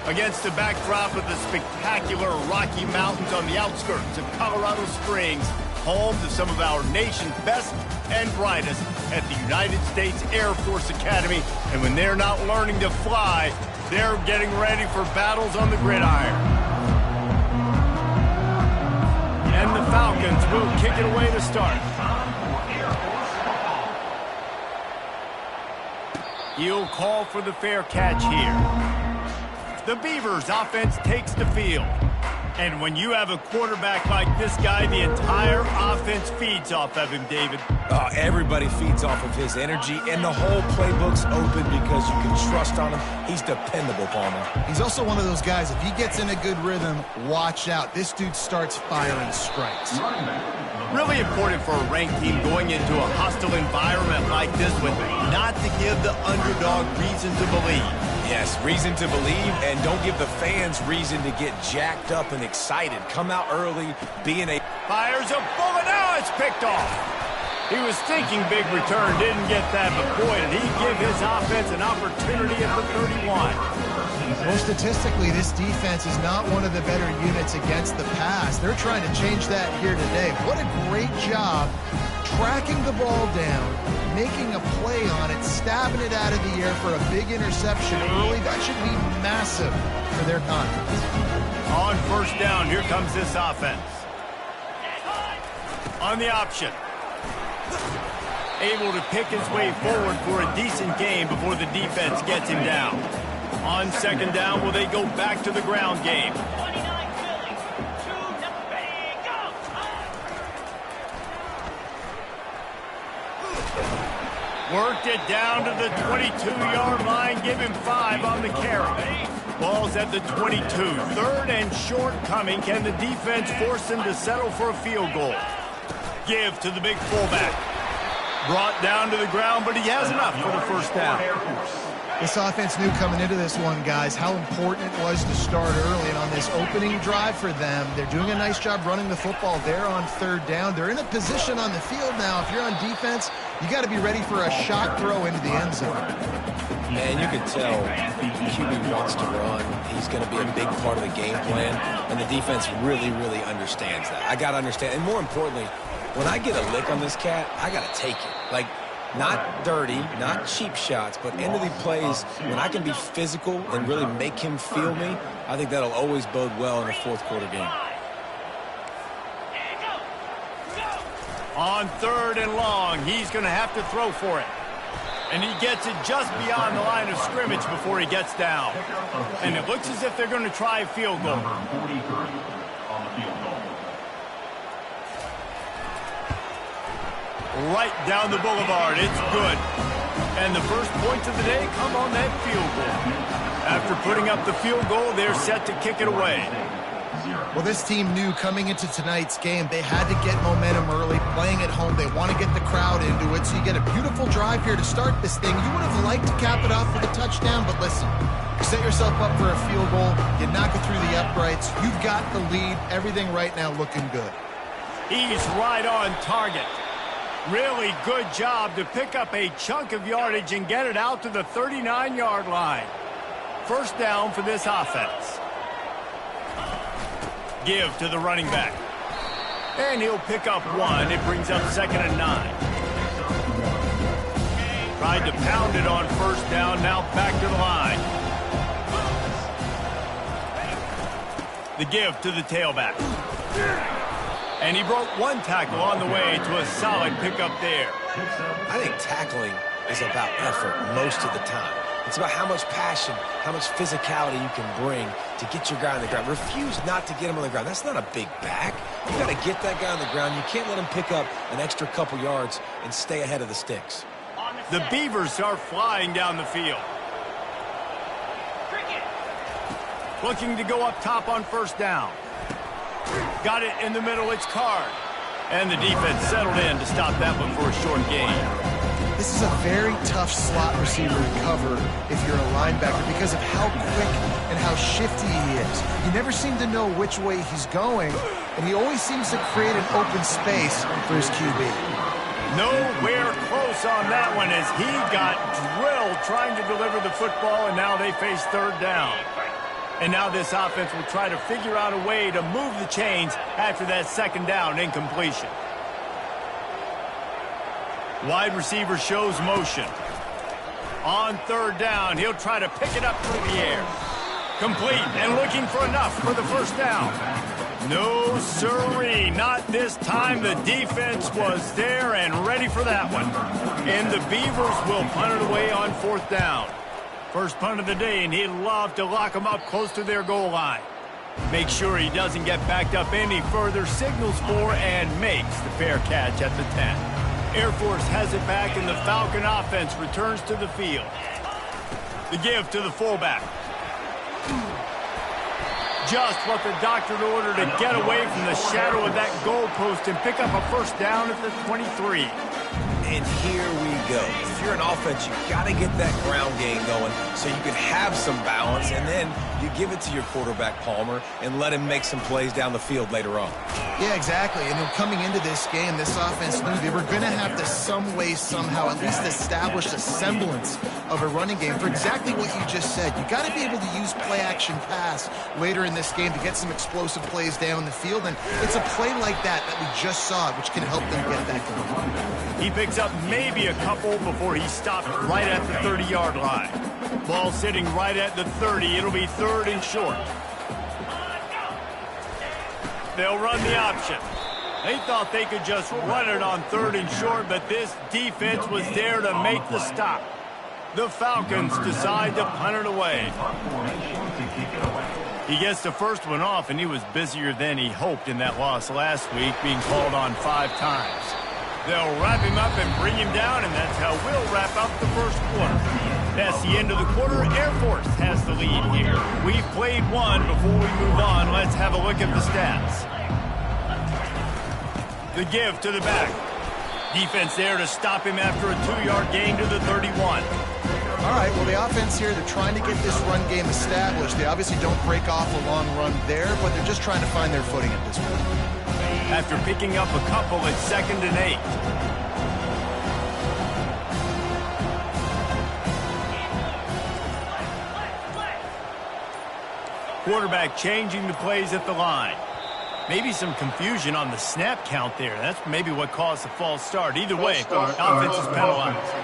Against the backdrop of the spectacular Rocky Mountains on the outskirts of Colorado Springs, home to some of our nation's best and brightest at the United States Air Force Academy. And when they're not learning to fly, they're getting ready for battles on the gridiron. And the Falcons will kick it away to start. He'll call for the fair catch here. The Beavers offense takes the field. And when you have a quarterback like this guy, the entire offense feeds off of him, David. Everybody feeds off of his energy, and the whole playbook's open because you can trust on him. He's dependable, Palmer. He's also one of those guys, if he gets in a good rhythm, watch out. This dude starts firing strikes. Really important for a ranked team going into a hostile environment like this one, not to give the underdog reason to believe. Yes, reason to believe, and don't give the fans reason to get jacked up and excited. Come out early, being a... Fires a bullet, now it's picked off. He was thinking big return, didn't get that, but boy, did he give his offense an opportunity at the 31. Well, statistically, this defense is not one of the better units against the pass. They're trying to change that here today. What a great job tracking the ball down, making a play on it, stabbing it out of the air for a big interception early. That should be massive for their confidence. On first down, here comes this offense. On the option. Able to pick his way forward for a decent game before the defense gets him down. On second down, will they go back to the ground game? Worked it down to the 22-yard line. Give him 5 on the carry. Ball's at the 22. Third and short coming. Can the defense force him to settle for a field goal? Give to the big fullback. Brought down to the ground, but he has enough for the first down. This offense knew coming into this one, guys, how important it was to start early. And on this opening drive for them, they're doing a nice job running the football. They're on third down. They're in a position on the field now. If you're on defense, you got to be ready for a shot throw into the end zone. Man, you can tell QB wants to run. He's going to be a big part of the game plan, and the defense really, really understands that. I got to understand, and more importantly, when I get a lick on this cat, I got to take it. Like, not dirty, not cheap shots, but into the plays when I can be physical and really make him feel me, I think that'll always bode well in a fourth quarter game. On third and long, he's going to have to throw for it. And he gets it just beyond the line of scrimmage before he gets down. And it looks as if they're going to try a field goal. Right down the boulevard. It's good. And the first points of the day come on that field goal. After putting up the field goal, they're set to kick it away. Well, this team knew coming into tonight's game they had to get momentum early, playing at home. They want to get the crowd into it, so you get a beautiful drive here to start this thing. You would have liked to cap it off with a touchdown, but listen, you set yourself up for a field goal, you knock it through the uprights, you've got the lead, everything right now looking good. He's right on target. Really good job to pick up a chunk of yardage and get it out to the 39-yard line. First down for this offense. Give to the running back. And he'll pick up 1. It brings up 2nd and 9. Tried to pound it on first down, now back to the line. The give to the tailback. And he broke 1 tackle on the way to a solid pickup there. I think tackling is about effort most of the time. It's about how much passion, how much physicality you can bring to get your guy on the ground. Refuse not to get him on the ground. That's not a big back. You got to get that guy on the ground. You can't let him pick up an extra couple yards and stay ahead of the sticks. The Beavers are flying down the field. Looking to go up top on first down. Got it in the middle, it's Card. And the defense settled in to stop that one for a short gain. This is a very tough slot receiver to cover if you're a linebacker because of how quick and how shifty he is. You never seem to know which way he's going, and he always seems to create an open space for his QB. Nowhere close on that one as he got drilled trying to deliver the football, and now they face third down. And now this offense will try to figure out a way to move the chains after that second down incompletion. Wide receiver shows motion. On third down, he'll try to pick it up through the air. Complete and looking for enough for the first down. No sirree, not this time. The defense was there and ready for that one. And the Beavers will punt it away on fourth down. First punt of the day, and he'd love to lock them up close to their goal line. Make sure he doesn't get backed up any further, signals for and makes the fair catch at the 10. Air Force has it back, and the Falcon offense returns to the field. The give to the fullback. Just what the doctor ordered to get away from the shadow of that goalpost and pick up a first down at the 23. And here we go. If you're an offense, you got to get that ground game going so you can have some balance, and then you give it to your quarterback, Palmer, and let him make some plays down the field later on. Yeah, exactly. And then coming into this game, this offense knew they were going to have to some way, somehow, at least establish a semblance of a running game for exactly what you just said. You got to be able to use play-action pass later in this game to get some explosive plays down the field, and it's a play like that we just saw, which can help them get that going. He picks up maybe a couple before he stopped right at the 30-yard line. Ball sitting right at the 30. It'll be third and short. They'll run the option. They thought they could just run it on third and short, but this defense was there to make the stop. The Falcons decide to punt it away. He gets the first one off, and he was busier than he hoped in that loss last week, being called on 5 times. They'll wrap him up and bring him down, and that's how we'll wrap up the first quarter. That's the end of the quarter. Air Force has the lead here. We've played one. Before we move on, let's have a look at the stats. The give to the back. Defense there to stop him after a 2-yard gain to the 31. All right, well, the offense here, they're trying to get this run game established. They obviously don't break off a long run there, but they're just trying to find their footing at this point. After picking up a couple at 2nd and 8. Quarterback changing the plays at the line. Maybe some confusion on the snap count there. That's maybe what caused the false start. Either way, offense is penalized.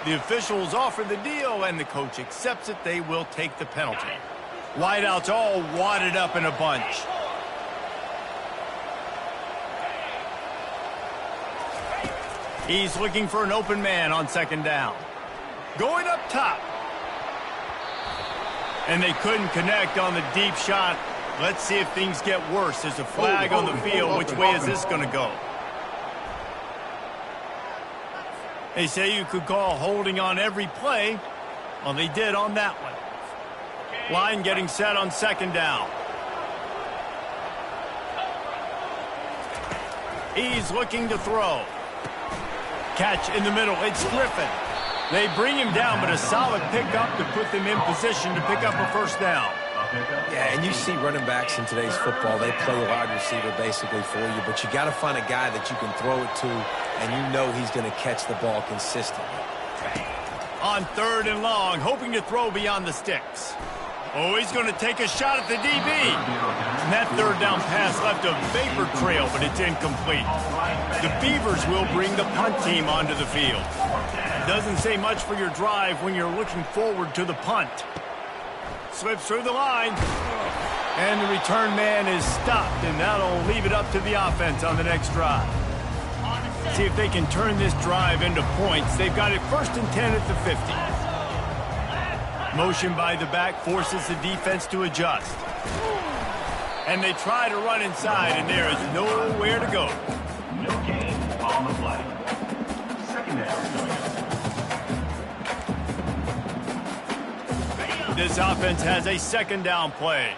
The officials offer the deal, and the coach accepts it. They will take the penalty. Wideouts all wadded up in a bunch. He's looking for an open man on 2nd down. Going up top. And they couldn't connect on the deep shot. Let's see if things get worse. There's a flag on the field. Which way is this going to go? They say you could call holding on every play. Well, they did on that one. Line getting set on 2nd down. He's looking to throw. Catch in the middle. It's Griffin. They bring him down, but a solid pickup to put them in position to pick up a first down. Yeah, and you see running backs in today's football, they play wide receiver basically for you, but you got to find a guy that you can throw it to, and you know he's going to catch the ball consistently. On 3rd and long, hoping to throw beyond the sticks. Oh, he's going to take a shot at the DB. And that 3rd down pass left a vapor trail, but it's incomplete. The Beavers will bring the punt team onto the field. Doesn't say much for your drive when you're looking forward to the punt. Slips through the line. And the return man is stopped, and that'll leave it up to the offense on the next drive. See if they can turn this drive into points. They've got it 1st and 10 at the 50. Motion by the back forces the defense to adjust. And they try to run inside, and there is nowhere to go. No gain on the play. 2nd down. This offense has a 2nd down play.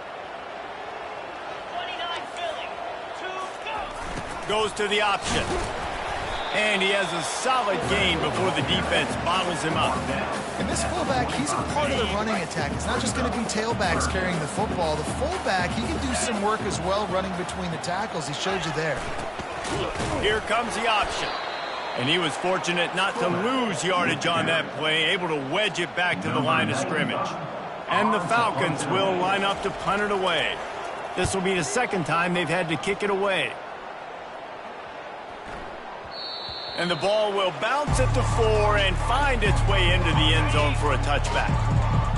Goes to the option. And he has a solid gain before the defense bottles him up. And this fullback, he's a part of the running attack. It's not just going to be tailbacks carrying the football. The fullback, he can do some work as well running between the tackles. He showed you there. Here comes the option. And he was fortunate not to lose yardage on that play, able to wedge it back to the line of scrimmage. And the Falcons will line up to punt it away. This will be the second time they've had to kick it away. And the ball will bounce at the 4 and find its way into the end zone for a touchback.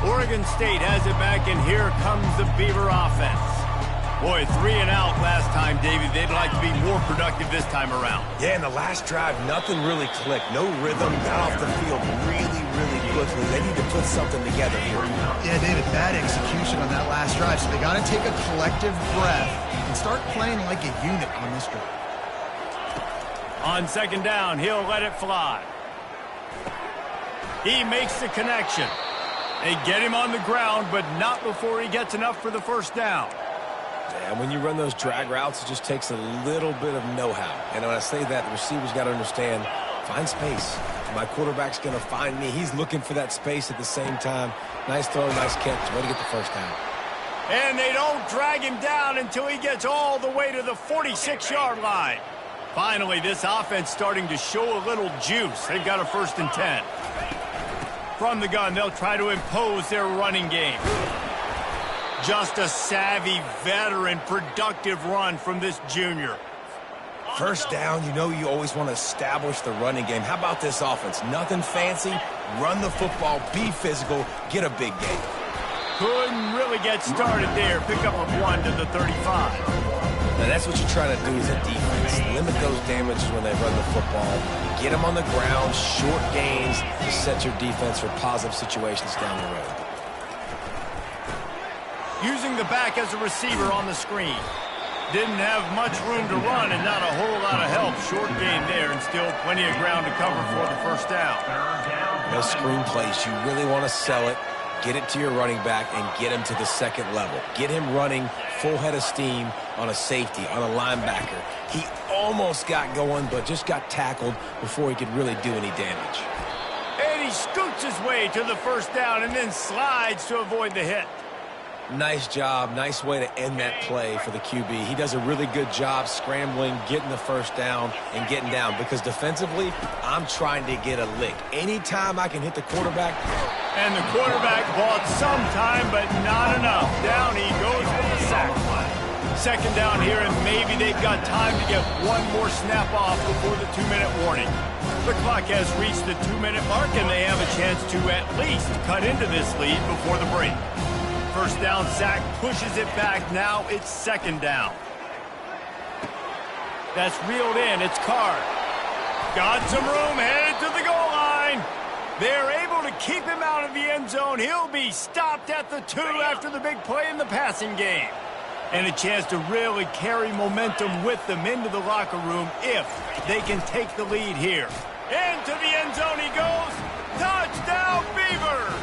Oregon State has it back, and here comes the Beaver offense. Boy, 3 and out last time, David. They'd like to be more productive this time around. Yeah, in the last drive, nothing really clicked. No rhythm, got off the field really quickly. They need to put something together here. Yeah, David, bad execution on that last drive. So they got to take a collective breath and start playing like a unit on this drive. On second down, he'll let it fly. He makes the connection. They get him on the ground, but not before he gets enough for the first down. And when you run those drag routes, it just takes a little bit of know-how. And when I say that, the receiver's got to understand, find space. My quarterback's going to find me. He's looking for that space at the same time. Nice throw, nice catch. Way to get the first down. And they don't drag him down until he gets all the way to the 46-yard line. Finally, this offense starting to show a little juice. They've got a 1st and 10. From the gun, they'll try to impose their running game. Just a savvy, veteran, productive run from this junior. First down, you know you always want to establish the running game. How about this offense? Nothing fancy. Run the football, be physical, get a big gain. Couldn't really get started there. Pick up a 1 to the 35. Now that's what you're trying to do as a defense. Limit those damages when they run the football. Get them on the ground, short gains to set your defense for positive situations down the road. Using the back as a receiver on the screen. Didn't have much room to run and not a whole lot of help. Short gain there and still plenty of ground to cover for the first down. Those screen plays, you really want to sell it. Get it to your running back and get him to the second level. Get him running full head of steam on a safety, on a linebacker. He almost got going, but just got tackled before he could really do any damage. And he scoots his way to the first down and then slides to avoid the hit. Nice job. Nice way to end that play for the QB. He does a really good job scrambling, getting the first down, and getting down. Because defensively, I'm trying to get a lick. Anytime I can hit the quarterback. And the quarterback bought some time, but not enough. Down he goes for the sack. Second down here, and maybe they've got time to get one more snap off before the 2-minute warning. The clock has reached the 2-minute mark, and they have a chance to at least cut into this lead before the break. First down sack pushes it back. Now it's second down. That's reeled in. It's Card. Got some room, headed to the goal line. They're able to keep him out of the end zone. He'll be stopped at the 2 after the big play in the passing game. And a chance to really carry momentum with them into the locker room if they can take the lead here. Into the end zone he goes. Touchdown, Beavers!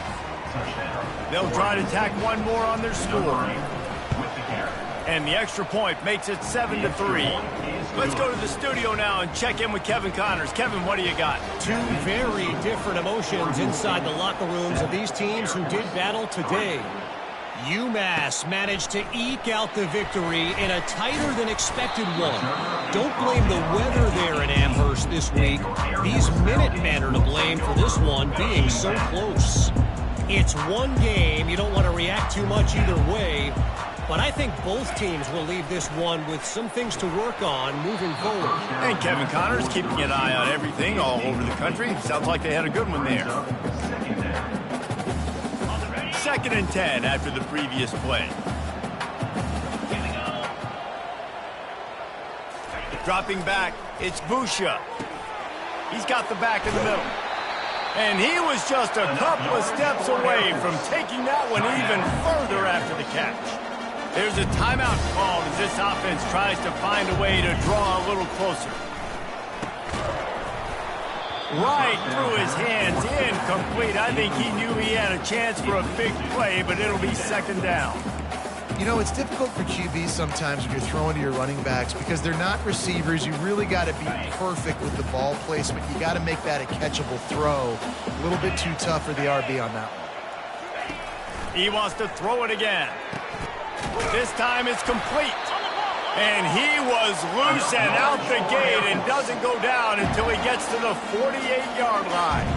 They'll try to tack one more on their score. And the extra point makes it 7-3. Let's go to the studio now and check in with Kevin Connors. Kevin, what do you got? Two very different emotions inside the locker rooms of these teams who did battle today. UMass managed to eke out the victory in a tighter than expected one. Don't blame the weather there in Amherst this week. These Minutemen are to blame for this one being so close. It's one game. You don't want to react too much either way. But I think both teams will leave this one with some things to work on moving forward. And Kevin Connors keeping an eye on everything all over the country. Sounds like they had a good one there. 2nd and 10 after the previous play. Dropping back, it's Busha. He's got the back in the middle. And he was just a couple of steps away from taking that one even further after the catch. There's a timeout called as this offense tries to find a way to draw a little closer. Right through his hands, incomplete. I think he knew he had a chance for a big play, but it'll be second down. You know, it's difficult for QBs sometimes when you're throwing to your running backs because they're not receivers. You really got to be perfect with the ball placement. You got to make that a catchable throw. A little bit too tough for the RB on that one. He wants to throw it again. This time it's complete. And he was loose and out the gate and doesn't go down until he gets to the 48-yard line.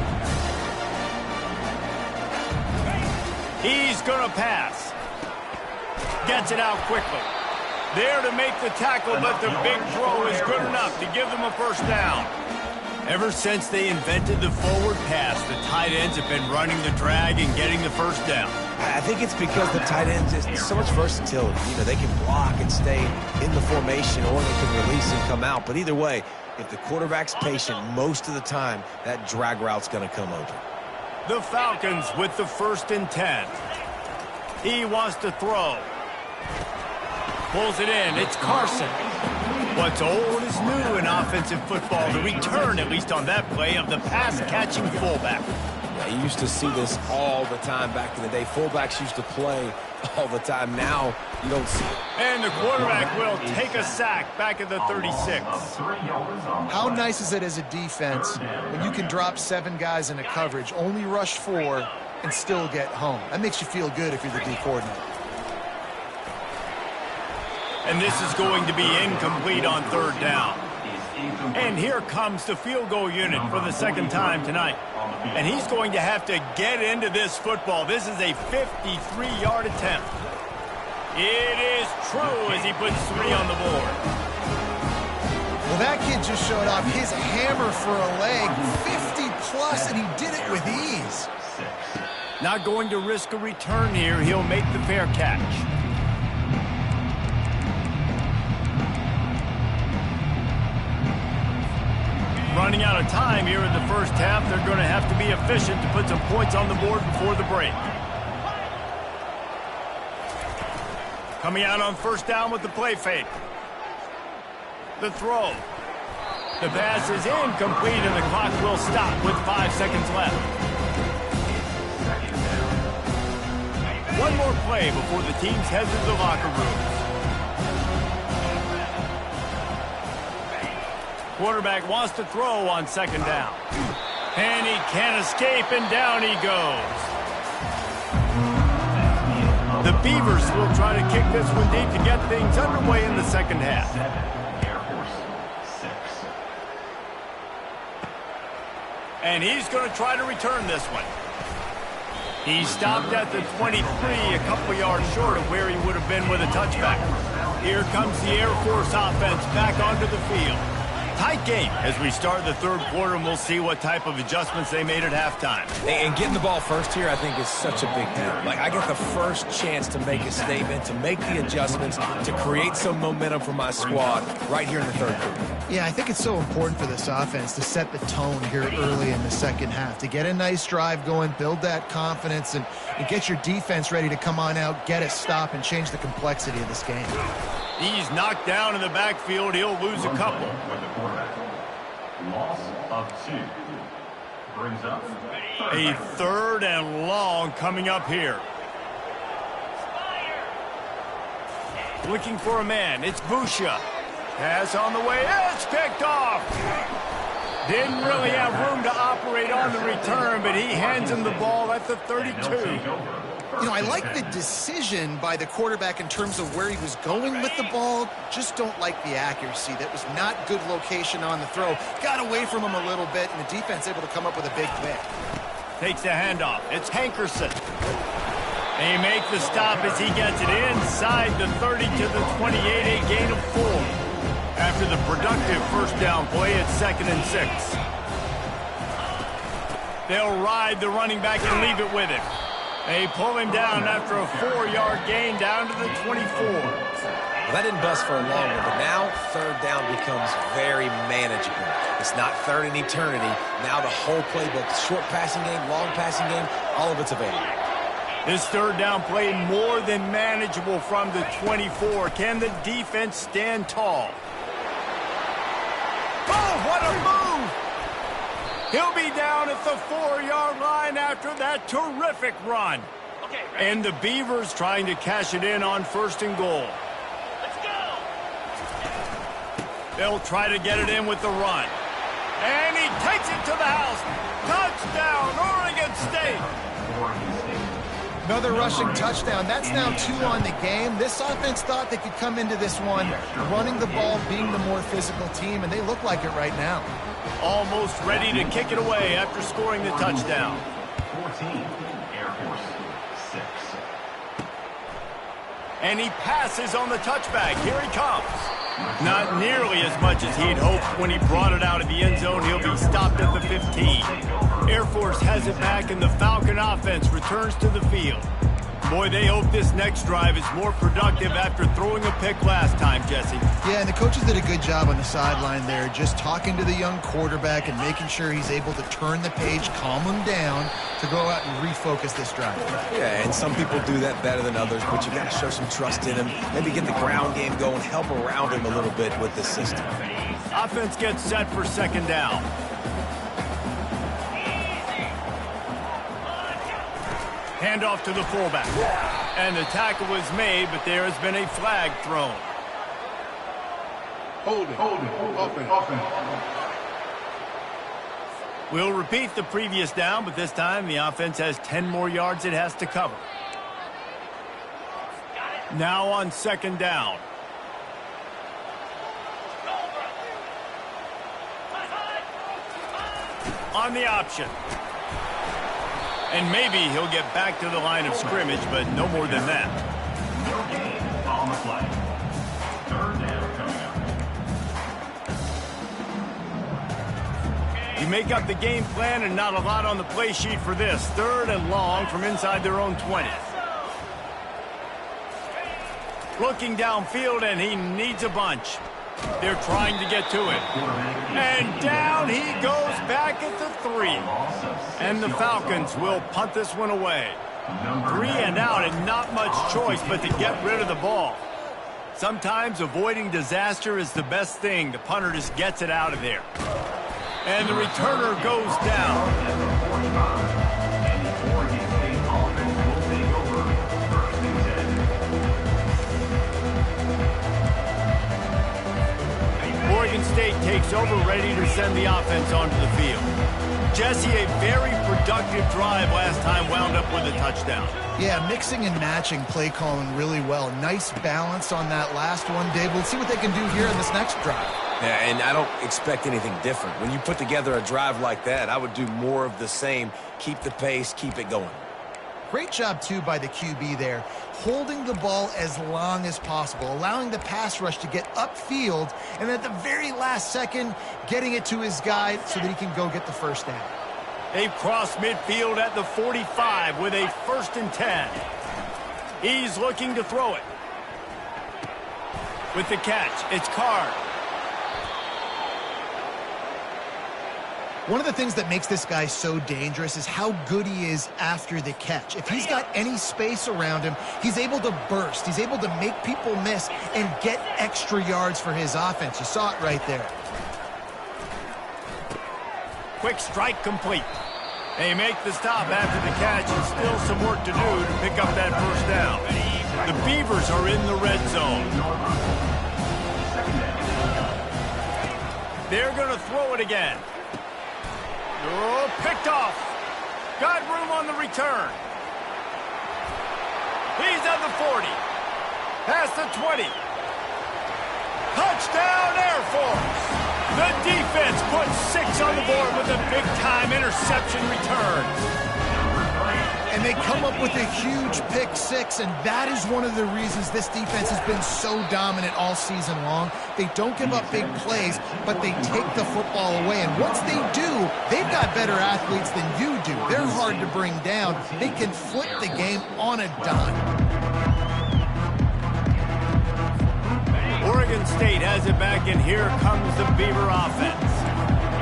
He's going to pass. Gets it out quickly. There to make the tackle, but the big throw is good enough to give them a first down. Ever since they invented the forward pass, the tight ends have been running the drag and getting the first down. I think it's because the tight ends is so much versatility. You know, they can block and stay in the formation, or they can release and come out. But either way, if the quarterback's patient most of the time, that drag route's going to come open. The Falcons with the 1st and 10. He wants to throw. Pulls it in. It's Carson. What's old is new in offensive football. The return, at least on that play, of the pass-catching fullback. Yeah, you used to see this all the time back in the day. Fullbacks used to play all the time. Now, you don't see it. And the quarterback will take a sack back at the 36. How nice is it as a defense when you can drop 7 guys into coverage, only rush 4, and still get home? That makes you feel good if you're the D coordinator. And this is going to be incomplete on 3rd down. And here comes the field goal unit for the 2nd time tonight. And he's going to have to get into this football. This is a 53-yard attempt. It is true as he puts 3 on the board. Well, that kid just showed off his hammer for a leg, 50-plus, and he did it with ease. Not going to risk a return here. He'll make the fair catch. Running out of time here in the first half. They're going to have to be efficient to put some points on the board before the break. Coming out on 1st down with the play fake. The throw. The pass is incomplete, and the clock will stop with 5 seconds left. One more play before the teams head to the locker room. Quarterback wants to throw on 2nd down. And he can't escape, and down he goes. The Beavers will try to kick this one deep to get things underway in the 2nd half. Air Force 6. And he's going to try to return this one. He stopped at the 23, a couple yards short of where he would have been with a touchback. Here comes the Air Force offense back onto the field. Tight game as we start the 3rd quarter, and we'll see what type of adjustments they made at halftime. And getting the ball first here, I think, is such a big deal. Like, I get the first chance to make a statement, to make the adjustments, to create some momentum for my squad right here in the 3rd quarter. Yeah, I think it's so important for this offense to set the tone here early in the 2nd half, to get a nice drive going, build that confidence, and get your defense ready to come on out, get a stop, and change the complexity of this game. He's knocked down in the backfield. He'll lose a couple. Loss of 2. Brings up A 3rd and long coming up here. Looking for a man. It's Busha. Pass on the way. It's picked off. Didn't really have room to operate on the return, but he hands him the ball at the 32. You know, I like the decision by the quarterback in terms of where he was going with the ball. Just don't like the accuracy. That was not good location on the throw. Got away from him a little bit, and the defense able to come up with a big pick. Takes the handoff. It's Hankerson. They make the stop as he gets it inside the 30 to the 28, a gain of 4. After the productive 1st down play, it's 2nd and 6. They'll ride the running back and leave it with him. They pull him down after a 4-yard gain down to the 24. Well, that didn't bust for a long one, but now 3rd down becomes very manageable. It's not 3rd in eternity. Now the whole playbook, short passing game, long passing game, all of it's available. This 3rd down play more than manageable from the 24. Can the defense stand tall? Oh, what a move! He'll be down at the 4-yard line after that terrific run. And the Beavers trying to cash it in on 1st and goal. Let's go! They'll try to get it in with the run. And he takes it to the house. Touchdown, Oregon State! Another rushing touchdown. That's now 2 on the game. This offense thought they could come into this one running the ball, being the more physical team, and they look like it right now. Almost ready to kick it away after scoring the touchdown. 14, Air Force 6. And he passes on the touchback. Here he comes. Not nearly as much as he'd hoped when he brought it out of the end zone. He'll be stopped at the 15. Air Force has it back, and the Falcon offense returns to the field. Boy, they hope this next drive is more productive after throwing a pick last time, Jesse. Yeah, and the coaches did a good job on the sideline there, just talking to the young quarterback and making sure he's able to turn the page, calm him down to go out and refocus this drive. Yeah, and some people do that better than others, but you got to show some trust in him. Maybe get the ground game going, help around him a little bit with this system. Offense gets set for second down. Handoff to the fullback. And the tackle was made, but there has been a flag thrown. Holding. Offense. We'll repeat the previous down, but this time the offense has 10 more yards it has to cover. Now on second down. On the option. And maybe he'll get back to the line of scrimmage, but no more than that. No gain on the play. Third down coming up. You make up the game plan and not a lot on the play sheet for this. Third and long from inside their own 20. Looking downfield, and he needs a bunch. They're trying to get to it. And down he goes back at the 3. And the Falcons will punt this one away. 3 and out, and not much choice but to get rid of the ball. Sometimes avoiding disaster is the best thing. The punter just gets it out of there. And the returner goes down. Oregon State takes over, ready to send the offense onto the field. Jesse, a very productive drive last time wound up with a touchdown. Yeah, mixing and matching play calling really well. Nice balance on that last one, Dave. We'll see what they can do here in this next drive. Yeah, and I don't expect anything different. When you put together a drive like that, I would do more of the same. Keep the pace, keep it going. Great job, too, by the QB there, holding the ball as long as possible, allowing the pass rush to get upfield, and at the very last second, getting it to his guy so that he can go get the first down. They've crossed midfield at the 45 with a 1st and 10. He's looking to throw it. With the catch, it's Card. One of the things that makes this guy so dangerous is how good he is after the catch. If he's got any space around him, he's able to burst. He's able to make people miss and get extra yards for his offense. You saw it right there. Quick strike complete. They make the stop after the catch, and still some work to do to pick up that first down. The Beavers are in the red zone. They're going to throw it again. Oh, picked off. Got room on the return. He's at the 40. Past the 20. Touchdown, Air Force. The defense puts 6 on the board with a big-time interception return. And they come up with a huge pick 6, and that is one of the reasons this defense has been so dominant all season long. They don't give up big plays, but they take the football away. And once they do, they've got better athletes than you do. They're hard to bring down. They can flip the game on a dime. Oregon State has it back, and here comes the Beaver offense.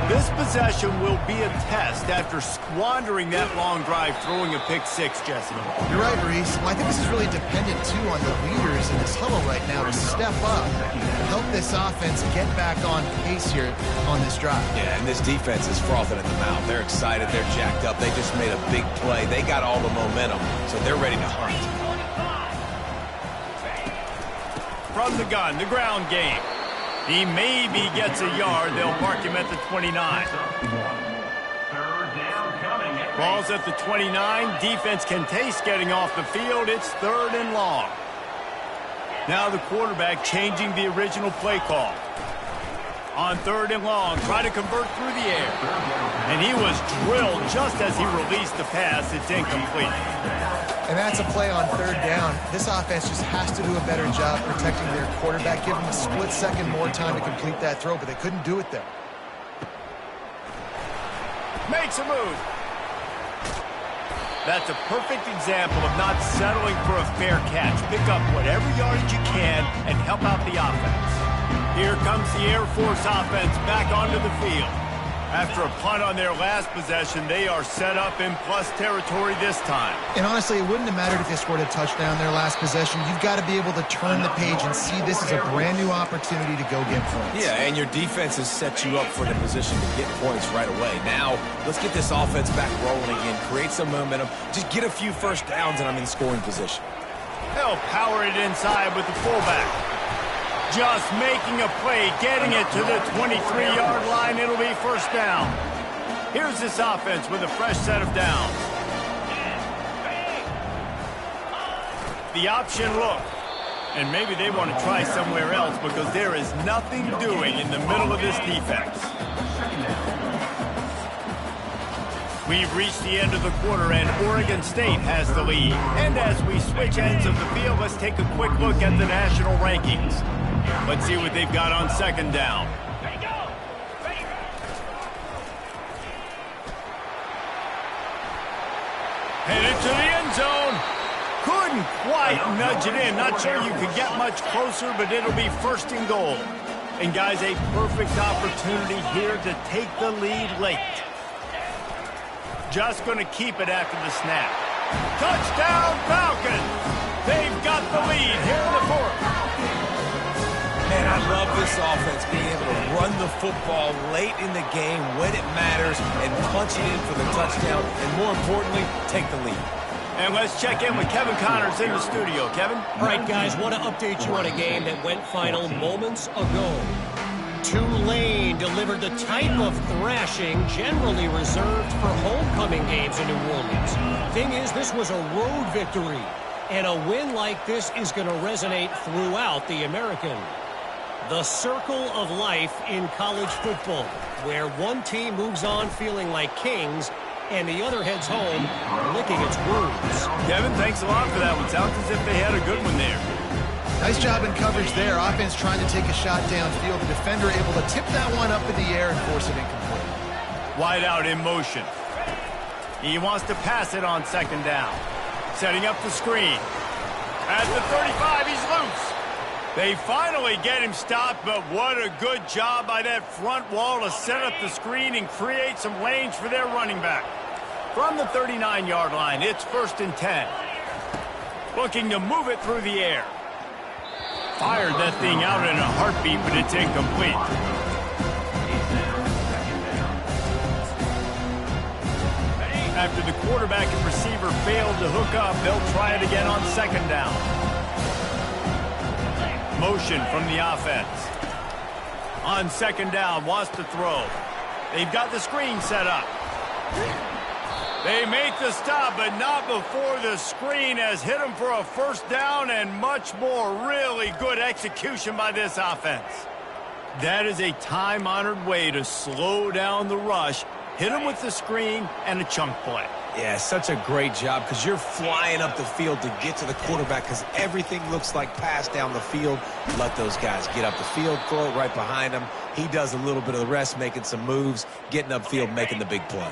This possession will be a test after squandering that long drive throwing a pick 6, Jesse. You're right, Reese. Well, I think this is really dependent, too, on the leaders in this huddle right now to step up and help this offense get back on pace here on this drive. Yeah, and this defense is frothing at the mouth. They're excited. They're jacked up. They just made a big play. They got all the momentum, so they're ready to hunt. From the gun, the ground game. He maybe gets a yard. They'll mark him at the 29. Ball's at the 29. Defense can taste getting off the field. It's 3rd and long. Now the quarterback changing the original play call. On 3rd and long, try to convert through the air. And he was drilled just as he released the pass. It's incomplete. And that's a play on 3rd down. This offense just has to do a better job protecting their quarterback, give him a split second more time to complete that throw, but they couldn't do it there. Makes a move. That's a perfect example of not settling for a fair catch. Pick up whatever yardage you can and help out the offense. Here comes the Air Force offense back onto the field. After a punt on their last possession, they are set up in plus territory this time. And honestly, it wouldn't have mattered if they scored a touchdown their last possession. You've got to be able to turn the page and see this is a brand new opportunity to go get points. Yeah, and your defense has set you up for the position to get points right away. Now, let's get this offense back rolling again, create some momentum, just get a few first downs, and I'm in scoring position. They'll power it inside with the fullback. Just making a play, getting it to the 23-yard line. It'll be first down. Here's this offense with a fresh set of downs. The option look. And maybe they want to try somewhere else because there is nothing doing in the middle of this defense. We've reached the end of the quarter, and Oregon State has the lead. And as we switch ends of the field, let's take a quick look at the national rankings. Let's see what they've got on 2nd down. Headed to the end zone. Couldn't quite nudge it in. Not sure you could get much closer, but it'll be 1st and goal. And guys, a perfect opportunity here to take the lead late. Just going to keep it after the snap. Touchdown, Falcons! They've got the lead here in the 4th. Man, I love this offense, being able to run the football late in the game when it matters and punch it in for the touchdown, and more importantly, take the lead. And let's check in with Kevin Connors in the studio. Kevin? All right, guys, want to update you on a game that went final moments ago. Tulane delivered the type of thrashing generally reserved for homecoming games in New Orleans. Thing is, this was a road victory, and a win like this is going to resonate throughout the American. The circle of life in college football, where one team moves on feeling like kings and the other heads home licking its wounds. Kevin, thanks a lot for that one. Sounds as if they had a good one there. Nice job in coverage there. Offense trying to take a shot downfield. The defender able to tip that one up in the air and force it incomplete. Wide out in motion. He wants to pass it on 2nd down. Setting up the screen. At the 35, he's loose. They finally get him stopped, but what a good job by that front wall to set up the screen and create some lanes for their running back. From the 39-yard line, it's 1st and 10. Looking to move it through the air. Fired that thing out in a heartbeat, but it's incomplete. After the quarterback and receiver failed to hook up, they'll try it again on 2nd down. Motion from the offense. On 2nd down, wants to throw. They've got the screen set up. They make the stop, but not before the screen has hit them for a 1st down and much more. Really good execution by this offense. That is a time-honored way to slow down the rush, hit them with the screen, and a chunk play. Yeah, such a great job because you're flying up the field to get to the quarterback because everything looks like pass down the field. Let those guys get up the field, throw it right behind him. He does a little bit of the rest, making some moves, getting upfield, making the big play.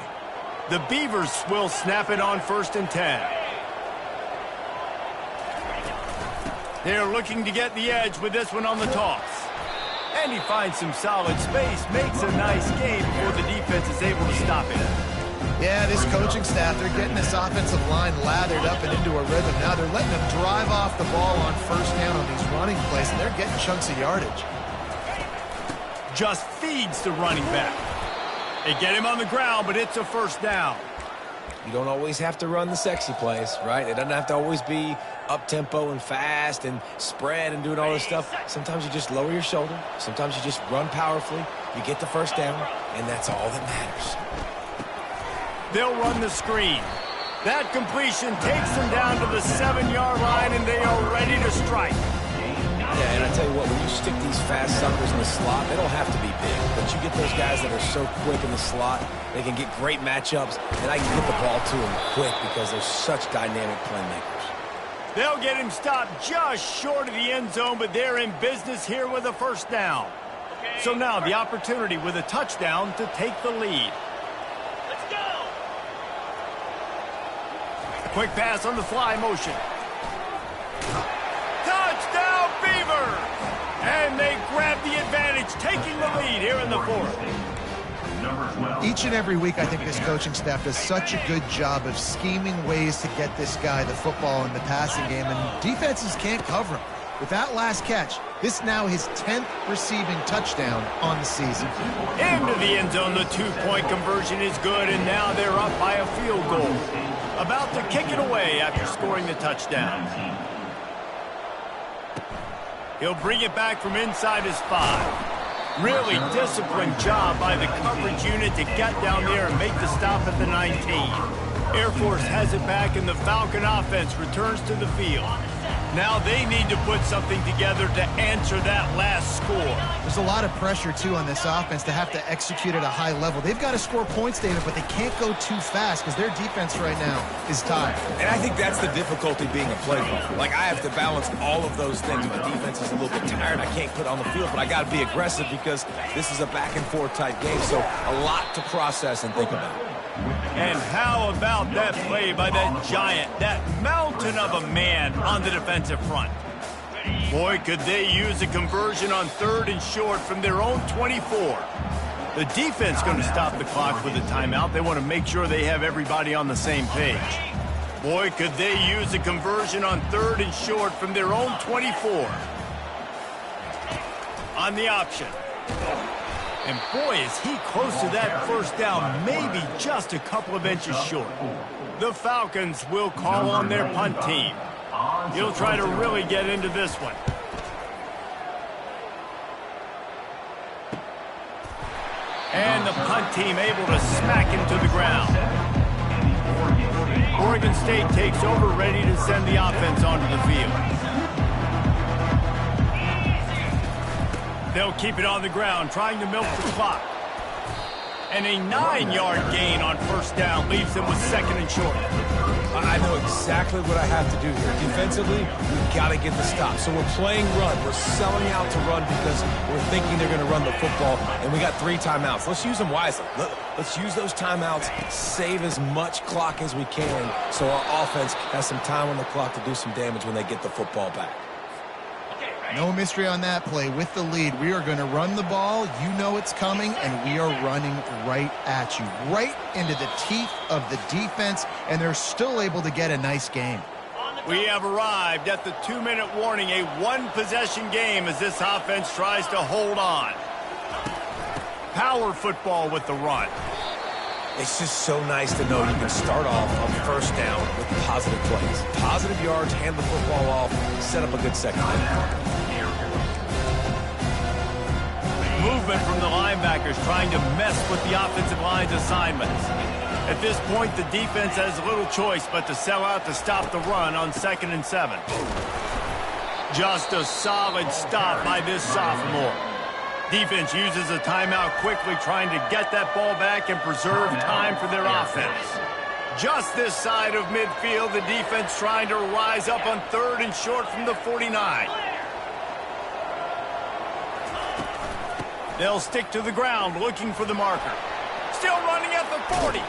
The Beavers will snap it on 1st and 10. They're looking to get the edge with this one on the toss. And he finds some solid space, makes a nice game before the defense is able to stop it. Yeah, this coaching staff, they're getting this offensive line lathered up and into a rhythm. Now they're letting them drive off the ball on 1st down on these running plays, and they're getting chunks of yardage. Just feeds the running back. They get him on the ground, but it's a 1st down. You don't always have to run the sexy plays, right? It doesn't have to always be up-tempo and fast and spread and doing all this stuff. Sometimes you just lower your shoulder. Sometimes you just run powerfully. You get the 1st down, and that's all that matters. They'll run the screen. That completion takes them down to the 7-yard line, and they are ready to strike. Yeah, and man. I tell you what, when you stick these fast suckers in the slot, they don't have to be big. But you get those guys that are so quick in the slot, they can get great matchups, and I can get the ball to them quick because they're such dynamic playmakers. They'll get him stopped just short of the end zone, but they're in business here with a first down. So now the opportunity with a touchdown to take the lead. Let's go! Quick pass on the fly motion. Touchdown, Beavers! And they grab the advantage, taking the lead here in the fourth. Each and every week, I think this coaching staff does such a good job of scheming ways to get this guy the football in the passing game, and defenses can't cover him. With that last catch, this now his 10th receiving touchdown on the season. Into the end zone, the two-point conversion is good, and now they're up by a field goal. About to kick it away after scoring the touchdown. He'll bring it back from inside his 5. Really disciplined job by the coverage unit to get down there and make the stop at the 19. Air Force has it back, and the Falcon offense returns to the field. Now they need to put something together to answer that last score. There's a lot of pressure, too, on this offense to have to execute at a high level. They've got to score points, David, but they can't go too fast because their defense right now is tired. And I think that's the difficulty being a play caller. Like, I have to balance all of those things. My defense is a little bit tired. I can't put on the field, but I got to be aggressive because this is a back-and-forth type game, so a lot to process and think about. And how about that play by that giant, that mountain of a man on the defensive front? Boy, could they use a conversion on 3rd and short from their own 24. The defense going to stop the clock with a timeout. They want to make sure they have everybody on the same page. Boy, could they use a conversion on 3rd and short from their own 24. On the option. And boy, is he close to that first down, maybe just a couple of inches short. The Falcons will call on their punt team. He'll try to really get into this one. And the punt team able to smack him to the ground. Oregon State takes over, ready to send the offense onto the field. They'll keep it on the ground, trying to milk the clock. And a 9-yard gain on first down leaves them with 2nd and short. I know exactly what I have to do here. Defensively, we've got to get the stop. So we're playing run. We're selling out to run because we're thinking they're going to run the football, and we got 3 timeouts. Let's use them wisely. Let's use those timeouts, save as much clock as we can so our offense has some time on the clock to do some damage when they get the football back. No mystery on that play. With the lead, we are going to run the ball. You know it's coming, and we are running right at you, right into the teeth of the defense, and they're still able to get a nice game. We have arrived at the 2-minute warning, a 1-possession game as this offense tries to hold on. Power football with the run. It's just so nice to know you can start off on first down with positive plays. Positive yards, hand the football off, set up a good second half. Movement from the linebackers trying to mess with the offensive line's assignments. At this point, the defense has little choice but to sell out to stop the run on 2nd and 7. Just a solid stop by this sophomore. Defense uses a timeout quickly, trying to get that ball back and preserve time for their offense. Just this side of midfield, the defense trying to rise up on 3rd and short from the 49. They'll stick to the ground, looking for the marker. Still running at the 40.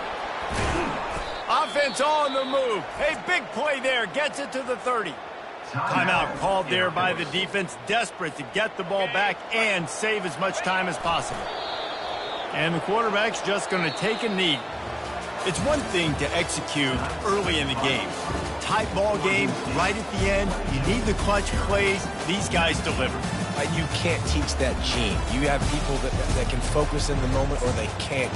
Offense on the move. A big play there, gets it to the 30. Timeout called there by the defense, desperate to get the ball back and save as much time as possible. And the quarterback's just going to take a knee. It's one thing to execute early in the game. Tight ball game, right at the end. You need the clutch plays. These guys deliver. You can't teach that gene. You have people that can focus in the moment or they can't.